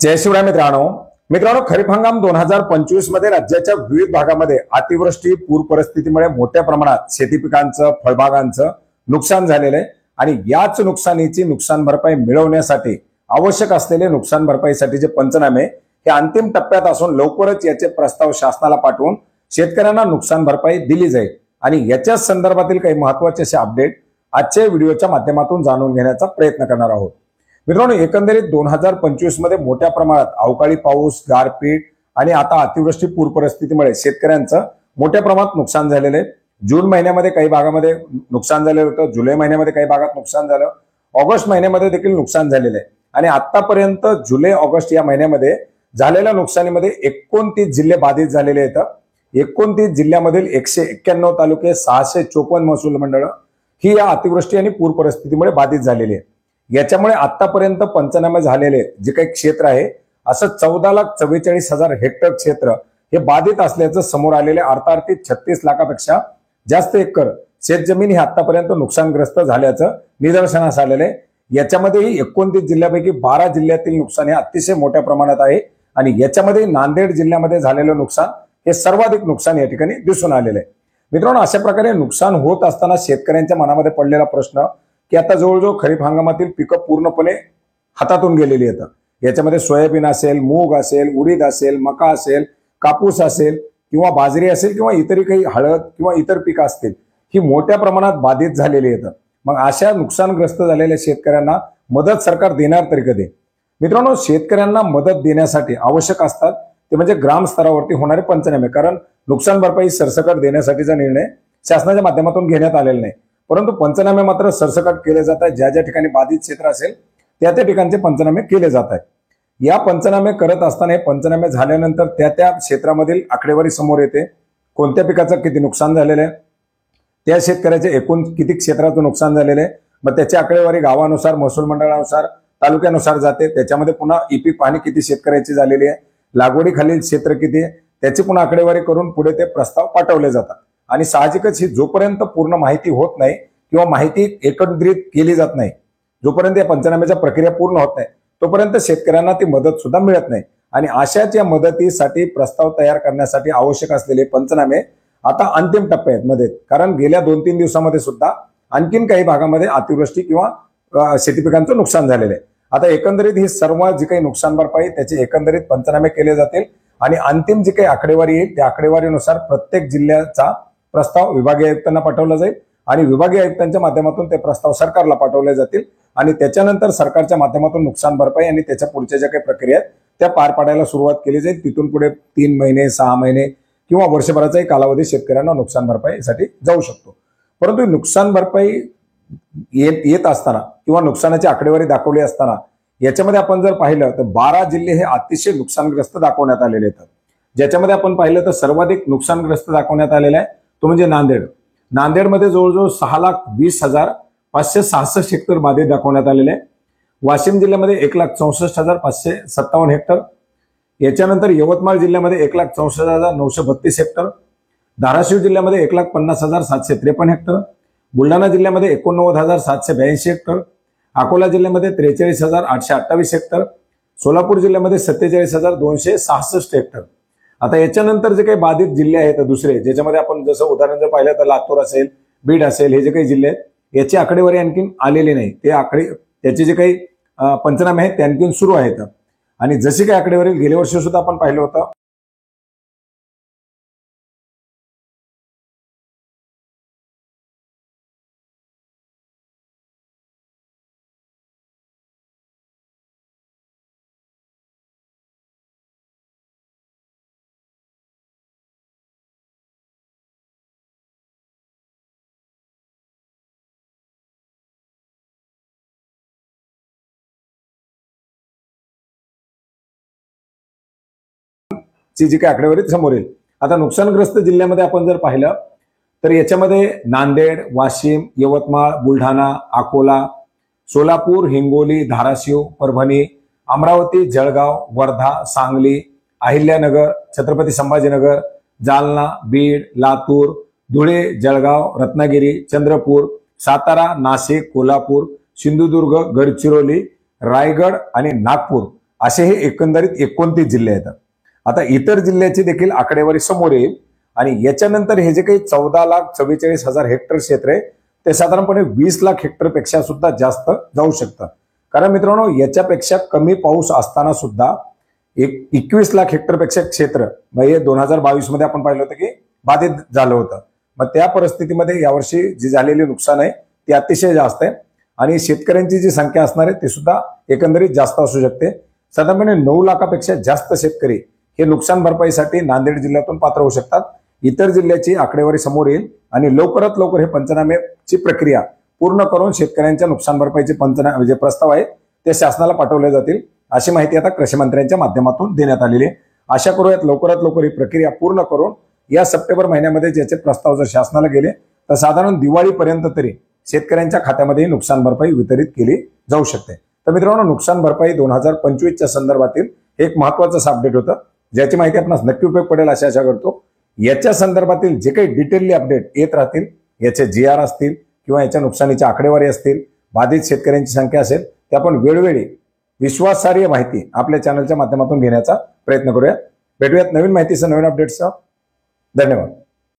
जय शिवराय मित्रांनो खरीप हंगाम 2025 मध्ये राज्याच्या विविध भागामध्ये अतिवृष्टी पूर परिस्थितीमुळे मोठ्या प्रमाणात शेती पिकांचं फळबागांचं नुकसान झालेलं आहे आणि याच नुकसानीची नुकसान भरपाई मिळवण्यासाठी आवश्यक असलेले नुकसान भरपाईसाठीचे पंचनामे हे अंतिम टप्प्यात असून लवकरच याचे प्रस्ताव शासनाला पाठवून शेतकऱ्यांना नुकसान भरपाई दिली जाईल आणि याच्या संदर्भातील काही महत्त्वाचे असे अपडेट आजच्या व्हिडिओच्या माध्यमातून जाणून घेण्याचा प्रयत्न करणार आहोत। मित्रांनो, एकंदरीत 2025 मध्ये मोठ्या प्रमाणात अवकाळी पाऊस, गारपीट आणि आता अतिवृष्टी पूर परिस्थितीमुळे शेतकऱ्यांचं मोठ्या प्रमाणात नुकसान झालेलं आहे। जून महिन्यामध्ये काही भागामध्ये नुकसान झालेलं होतं, जुलै महिन्यामध्ये काही भागात नुकसान झालं, ऑगस्ट महिन्यामध्ये देखील नुकसान झालेलं आहे आणि आतापर्यंत जुलै ऑगस्ट या महिन्यामध्ये झालेल्या नुकसानीमध्ये 29 जिल्हे बाधित झालेले आहेत। 29 जिल्ह्यामधील 191 तालुके, 654 महसूल मंडळ ही या अतिवृष्टी आणि पूर परिस्थितीमुळे बाधित झालेली आहे। याच्यामुळे आतापर्यंत पंचनामे झालेले जे काही क्षेत्र आहे असं 14,44,000 हेक्टर क्षेत्र हे बाधित असल्याचं समोर आलेले, अर्थात 36 लाखापेक्षा जास्त एकर शेतजमीन ही आतापर्यंत नुकसानग्रस्त झाल्याचं निदर्शनास आलेलं आहे। याच्यामध्येही 29 जिल्ह्यापैकी 12 जिल्ह्यातील नुकसान हे अतिशय मोठ्या प्रमाणात आहे आणि याच्यामध्ये नांदेड जिल्ह्यामध्ये झालेलं नुकसान हे सर्वाधिक नुकसान या ठिकाणी दिसून आलेलं आहे। मित्रांनो, अशा प्रकारे नुकसान होत असताना शेतकऱ्यांच्या मनामध्ये पडलेला प्रश्न की आता जवळजवळ खरीप हंगामातील पिकं पूर्णपणे हातातून गेलेली आहेत। याच्यामध्ये सोयाबीन असेल, मूग असेल, उडीद असेल, मका असेल, कापूस असेल किंवा बाजरी असेल किंवा इतरही काही हळद किंवा इतर पिकं असतील ही मोठ्या प्रमाणात बाधित झालेली आहेत। मग अशा नुकसानग्रस्त झालेल्या शेतकऱ्यांना मदत सरकार देणार तरी कधी? मित्रांनो, शेतकऱ्यांना मदत देण्यासाठी आवश्यक असतात ते म्हणजे ग्राम स्तरावरती होणारे पंचनामे, कारण नुकसान भरपाई सरसकट देण्यासाठीचा निर्णय शासनाच्या माध्यमातून घेण्यात आलेला नाही, परंतु पंचनामे मात्र सरसकट केले जात आहेत। ज्या ज्या ठिकाणी बाधित क्षेत्र असेल त्या त्या ठिकाणचे पंचनामे केले जात आहेत। या पंचनामे करत असताना हे पंचनामे झाल्यानंतर त्या त्या क्षेत्रामधील आकडेवारी समोर येते, कोणत्या पिकाचं किती नुकसान झालेलं आहे, त्या शेतकऱ्याचे एकूण किती क्षेत्राचं नुकसान झालेलं आहे, मग त्याची आकडेवारी गावानुसार, महसूल मंडळानुसार, तालुक्यानुसार जाते। त्याच्यामध्ये पुन्हा ई-पीक पाहणी किती शेतकऱ्याची झालेली आहे, लागवडीखालील क्षेत्र किती आहे, त्याची पुन्हा आकडेवारी करून पुढे ते प्रस्ताव पाठवले जातात आणि साहजिकच ही जोपर्यंत पूर्ण माहिती होत नाही किंवा माहिती एकत्रित केली जात नाही, जोपर्यंत या पंचनाम्याच्या प्रक्रिया पूर्ण होत नाही तोपर्यंत शेतकऱ्यांना ती मदत सुद्धा मिळत नाही आणि अशाच या मदतीसाठी प्रस्ताव तयार करण्यासाठी आवश्यक असलेले पंचनामे आता अंतिम टप्प्यामध्ये, कारण गेल्या 2-3 दिवसामध्ये सुद्धा आणखीन काही भागामध्ये अतिवृष्टी किंवा शेती पिकांचं नुकसान झालेलं आहे। आता एकंदरीत ही सर्व जी काही नुकसान भरपाई त्याचे एकंदरीत पंचनामे केले जातील आणि अंतिम जी काही आकडेवारी येईल त्या आकडेवारीनुसार प्रत्येक जिल्ह्याचा प्रस्ताव विभागीय आयुक्तांना पाठवला जाईल आणि विभागीय आयुक्तांच्या माध्यमातून ते प्रस्ताव सरकारला पाठवले जातील आणि त्याच्यानंतर सरकारच्या माध्यमातून नुकसान भरपाई आणि त्याच्या पुढच्या ज्या काही प्रक्रिया आहेत त्या पार पाडायला सुरुवात केली जाईल। तिथून पुढे 3 महिने, 6 महिने किंवा वर्षभराचाही कालावधी शेतकऱ्यांना नुकसान भरपाईसाठी जाऊ शकतो। परंतु नुकसान भरपाई येत असताना किंवा नुकसानाची आकडेवारी दाखवली असताना याच्यामध्ये आपण जर पाहिलं तर 12 जिल्हे हे अतिशय नुकसानग्रस्त दाखवण्यात आलेले आहेत। ज्याच्यामध्ये आपण पाहिलं तर सर्वाधिक नुकसानग्रस्त दाखवण्यात आलेला आहे तो म्हणजे नांदेड। नांदेडमध्ये जवळजवळ 6,20,566 हेक्टर बाधित दाखवण्यात आलेले आहे। वाशिम जिल्ह्यामध्ये 1,64,557 हेक्टर, याच्यानंतर यवतमाळ जिल्ह्यामध्ये 1,64,932 हेक्टर, धाराशिव जिल्ह्यामध्ये 1,50,753 हेक्टर, बुलढाणा जिल्ह्यामध्ये 89,782 हेक्टर, अकोला जिल्ह्यामध्ये 43,828 हेक्टर, सोलापूर जिल्ह्यामध्ये 47,266 हेक्टर। आता याच्यानंतर जे काही बाधित जिल्हे आहेत दुसरे, ज्याच्यामध्ये आपण जसं उदाहरण जर पाहिलं तर लातूर असेल, बीड असेल, हे जे काही जिल्हे आहेत याची आकडेवारी आणखीन आलेली नाही, त्याचे जे काही पंचनामे आहेत ते आणखीन सुरू आहेत आणि जशी काही आकडेवारी गेल्या वर्षी सुद्धा आपण पाहिलं होतं जी काही आकडेवारी समोर येईल। आता नुकसानग्रस्त जिल्ह्यामध्ये आपण जर पाहिलं तर याच्यामध्ये नांदेड, वाशिम, यवतमाळ, बुलढाणा, अकोला, सोलापूर, हिंगोली, धाराशिव, परभणी, अमरावती, जळगाव, वर्धा, सांगली, अहिल्यानगर, छत्रपती संभाजीनगर, जालना, बीड, लातूर, धुळे, जळगाव, रत्नागिरी, चंद्रपूर, सातारा, नाशिक, कोल्हापूर, सिंधुदुर्ग, गडचिरोली, रायगड आणि नागपूर असे हे एकंदरीत 29 जिल्हे आहेत. आता इतर जिल्ह्याची देखील आकडेवारी समोर येईल आणि याच्यानंतर हे जे काही 14,44,000 हेक्टर क्षेत्र आहे ते साधारणपणे 20 लाख हेक्टर पेक्षा सुद्धा जास्त जाऊ शकतं. कारण मित्रांनो, याच्यापेक्षा कमी पाऊस असताना सुद्धा 21 लाख हेक्टर पेक्षा क्षेत्र म्हणजे 2022 मध्ये आपण पाहिलं होतं की बाधित झालं होतं. मग त्या परिस्थितीमध्ये यावर्षी जी झालेली नुकसान आहे ती अतिशय जास्त आहे आणि शेतकऱ्यांची जी संख्या असणार आहे ती सुद्धा एकंदरीत जास्त असू शकते. साधारणपणे 9 लाखापेक्षा जास्त शेतकरी हे नुकसान भरपाईसाठी नांदेड जिल्ह्यातून पात्र होऊ शकतात. इतर जिल्ह्याची आकडेवारी समोर येईल आणि लवकरात लवकर हे पंचनाम्याची प्रक्रिया पूर्ण करून शेतकऱ्यांच्या नुकसान भरपाईचे पंचनामे जे प्रस्ताव आहेत ते शासनाला पाठवले जातील, अशी माहिती आता कृषी मंत्र्यांच्या माध्यमातून देण्यात आलेली आहे. आशा करूयात लवकरात लवकर ही प्रक्रिया पूर्ण करून या सप्टेंबर महिन्यामध्ये ज्याचे प्रस्ताव जर शासनाला गेले तर साधारण दिवाळीपर्यंत तरी शेतकऱ्यांच्या खात्यामध्ये नुकसान भरपाई वितरित केली जाऊ शकते. तर मित्रांनो, नुकसान भरपाई 2025च्या संदर्भातील एक महत्वाचं अपडेट होतं, ज्याची माहिती आपणास नक्की उपयोग पडेल अशी आशा करतो. याच्या संदर्भातील जे काही डिटेलली अपडेट येत राहतील, याचे GR असतील किंवा याच्या नुकसानीच्या आकडेवारी असतील, बाधित शेतकऱ्यांची संख्या असेल, ते आपण वेळोवेळी विश्वासार्ह माहिती आपल्या चॅनलच्या माध्यमातून घेण्याचा प्रयत्न करूया. भेटूयात नवीन माहितीसह, नवीन अपडेट्ससह. धन्यवाद.